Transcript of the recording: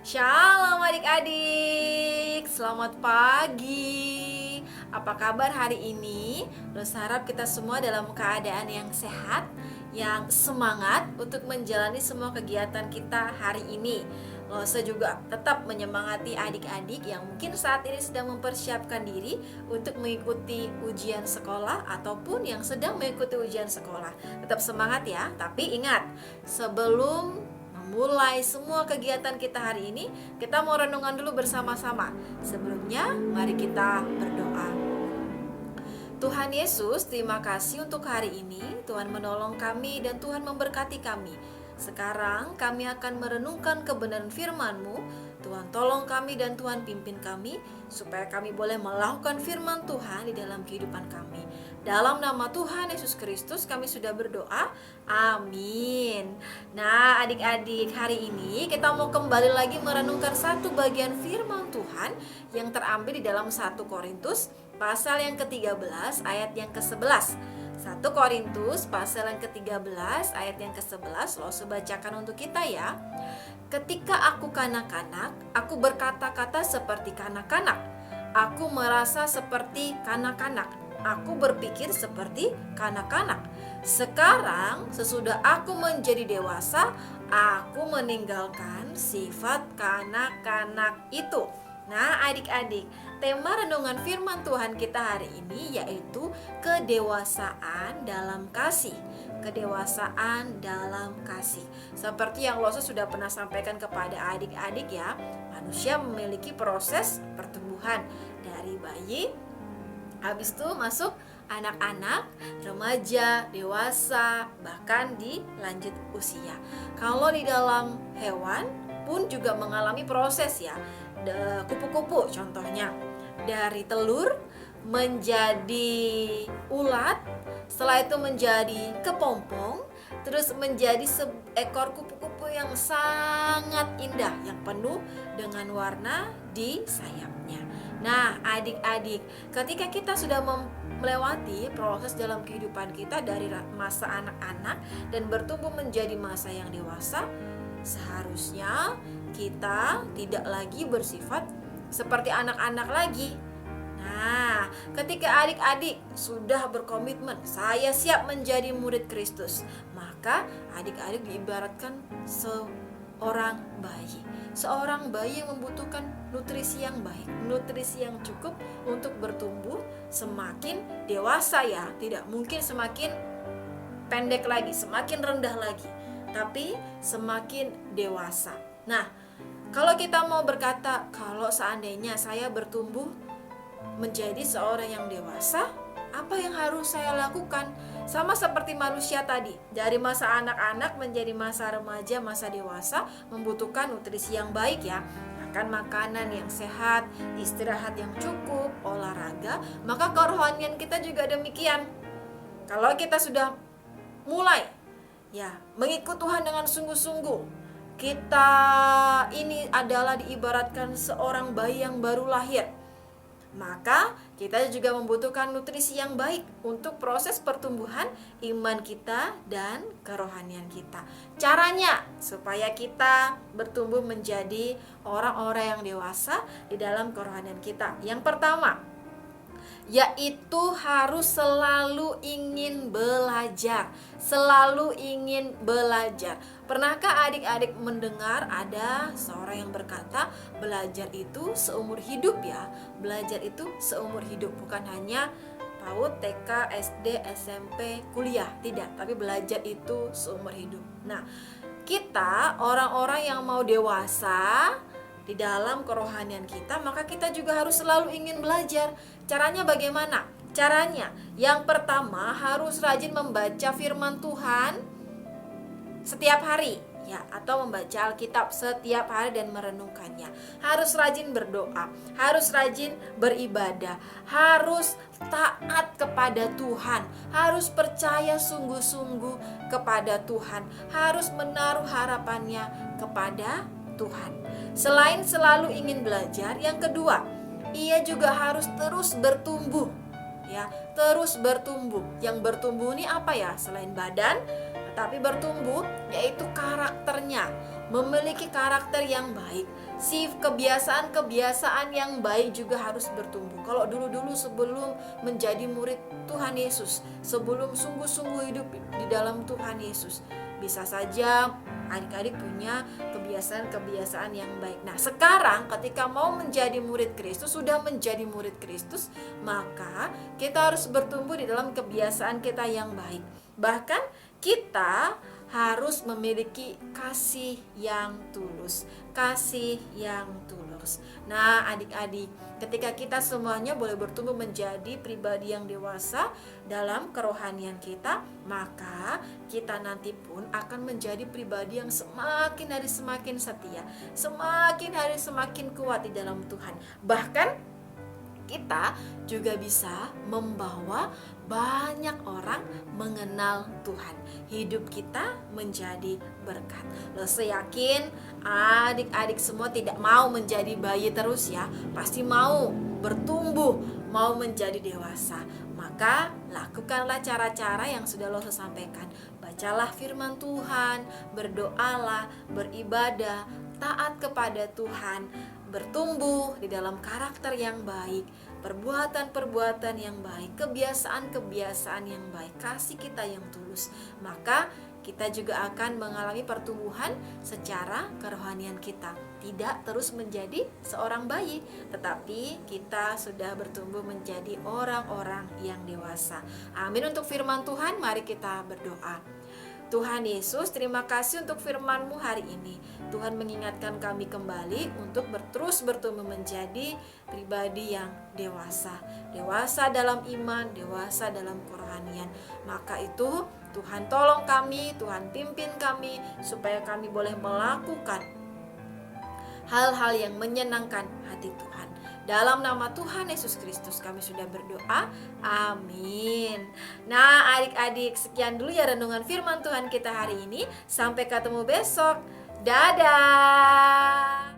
Shalom adik-adik, selamat pagi. Apa kabar hari ini? Rosa harap kita semua dalam keadaan yang sehat, yang semangat untuk menjalani semua kegiatan kita hari ini. Rosa juga tetap menyemangati adik-adik yang mungkin saat ini sedang mempersiapkan diri untuk mengikuti ujian sekolah ataupun yang sedang mengikuti ujian sekolah. Tetap semangat ya, tapi ingat, sebelum mulai semua kegiatan kita hari ini, kita mau renungan dulu bersama-sama. Sebelumnya, mari kita berdoa. Tuhan Yesus, terima kasih untuk hari ini. Tuhan menolong kami dan Tuhan memberkati kami. Sekarang kami akan merenungkan kebenaran firman-Mu. Tuhan tolong kami dan Tuhan pimpin kami, supaya kami boleh melakukan firman Tuhan di dalam kehidupan kami. Dalam nama Tuhan Yesus Kristus kami sudah berdoa, amin. Nah adik-adik, hari ini kita mau kembali lagi merenungkan satu bagian firman Tuhan yang terambil di dalam 1 Korintus pasal yang ke-13 ayat yang ke-11. 1 Korintus pasal yang ke-13 ayat yang ke-11, Lo bacakan untuk kita ya. Ketika aku kanak-kanak, aku berkata-kata seperti kanak-kanak. Aku merasa seperti kanak-kanak. Aku berpikir seperti kanak-kanak. Sekarang sesudah aku menjadi dewasa, aku meninggalkan sifat kanak-kanak itu. Nah adik-adik, tema renungan firman Tuhan kita hari ini yaitu kedewasaan dalam kasih. Kedewasaan dalam kasih. Seperti yang Losa sudah pernah sampaikan kepada adik-adik ya, manusia memiliki proses pertumbuhan dari bayi, habis itu masuk anak-anak, remaja, dewasa, bahkan di lanjut usia. Kalau di dalam hewan pun juga mengalami proses ya. Kupu-kupu contohnya, dari telur menjadi ulat, setelah itu menjadi kepompong, terus menjadi seekor kupu-kupu yang sangat indah, yang penuh dengan warna di sayapnya. Nah adik-adik, ketika kita sudah melewati proses dalam kehidupan kita dari masa anak-anak dan bertumbuh menjadi masa yang dewasa, seharusnya kita tidak lagi bersifat seperti anak-anak lagi. Nah, ketika adik-adik sudah berkomitmen, saya siap menjadi murid Kristus, maka adik-adik diibaratkan seorang bayi. Seorang bayi yang membutuhkan nutrisi yang baik, nutrisi yang cukup untuk bertumbuh semakin dewasa ya. Tidak mungkin semakin pendek lagi, semakin rendah lagi, tapi semakin dewasa. Nah, kalau kita mau berkata, kalau seandainya saya bertumbuh menjadi seorang yang dewasa, apa yang harus saya lakukan? Sama seperti manusia tadi, dari masa anak-anak menjadi masa remaja, masa dewasa, membutuhkan nutrisi yang baik ya. Makan makanan yang sehat, istirahat yang cukup, olahraga. Maka kerohanian kita juga demikian. Kalau kita sudah mulai ya mengikut Tuhan dengan sungguh-sungguh, kita ini adalah diibaratkan seorang bayi yang baru lahir, maka kita juga membutuhkan nutrisi yang baik untuk proses pertumbuhan iman kita dan kerohanian kita. Caranya supaya kita bertumbuh menjadi orang-orang yang dewasa di dalam kerohanian kita, yang pertama yaitu harus selalu ingin belajar. Selalu ingin belajar. Pernahkah adik-adik mendengar ada seorang yang berkata, belajar itu seumur hidup ya. Belajar itu seumur hidup, bukan hanya PAUD, TK, SD, SMP, kuliah, tidak, tapi belajar itu seumur hidup. Nah, kita orang-orang yang mau dewasa di dalam kerohanian kita, maka kita juga harus selalu ingin belajar. Caranya bagaimana? Caranya yang pertama harus rajin membaca firman Tuhan setiap hari ya, atau membaca Alkitab setiap hari dan merenungkannya. Harus rajin berdoa, harus rajin beribadah, harus taat kepada Tuhan, harus percaya sungguh-sungguh kepada Tuhan, harus menaruh harapannya kepada Tuhan. Selain selalu ingin belajar, yang kedua, ia juga harus terus bertumbuh ya, terus bertumbuh. Yang bertumbuh ini apa ya? Selain badan, tapi bertumbuh yaitu karakternya. memiliki karakter yang baik. Si kebiasaan-kebiasaan yang baik juga harus bertumbuh. Kalau dulu-dulu sebelum menjadi murid Tuhan Yesus, sebelum sungguh-sungguh hidup di dalam Tuhan Yesus, bisa saja adik-adik punya kebiasaan-kebiasaan yang baik. Nah, sekarang ketika mau menjadi murid Kristus, sudah menjadi murid Kristus, maka kita harus bertumbuh di dalam kebiasaan kita yang baik. Bahkan kita harus memiliki kasih yang tulus. Kasih yang tulus. Nah, adik-adik, ketika kita semuanya boleh bertumbuh menjadi pribadi yang dewasa dalam kerohanian kita, maka kita nanti pun akan menjadi pribadi yang semakin hari semakin setia, semakin hari semakin kuat di dalam Tuhan. Bahkan kita juga bisa membawa banyak orang mengenal Tuhan. Hidup kita menjadi berkat. Loh, saya yakin adik-adik semua tidak mau menjadi bayi terus ya. Pasti mau bertumbuh, mau menjadi dewasa. Maka lakukanlah cara-cara yang sudah lo sampaikan. Bacalah firman Tuhan, berdoalah, beribadah, taat kepada Tuhan, bertumbuh di dalam karakter yang baik, perbuatan-perbuatan yang baik, kebiasaan-kebiasaan yang baik, kasih kita yang tulus. Maka kita juga akan mengalami pertumbuhan secara kerohanian kita. Tidak terus menjadi seorang bayi, tetapi kita sudah bertumbuh menjadi orang-orang yang dewasa. Amin. Untuk firman Tuhan, mari kita berdoa. Tuhan Yesus, terima kasih untuk firman-Mu hari ini. Tuhan mengingatkan kami kembali untuk terus bertumbuh menjadi pribadi yang dewasa. Dewasa dalam iman, dewasa dalam kerohanian. Maka itu Tuhan tolong kami, Tuhan pimpin kami, supaya kami boleh melakukan hal-hal yang menyenangkan hati Tuhan. Dalam nama Tuhan Yesus Kristus kami sudah berdoa. Amin. Nah, adik-adik, sekian dulu ya renungan firman Tuhan kita hari ini. Sampai ketemu besok. Dadah.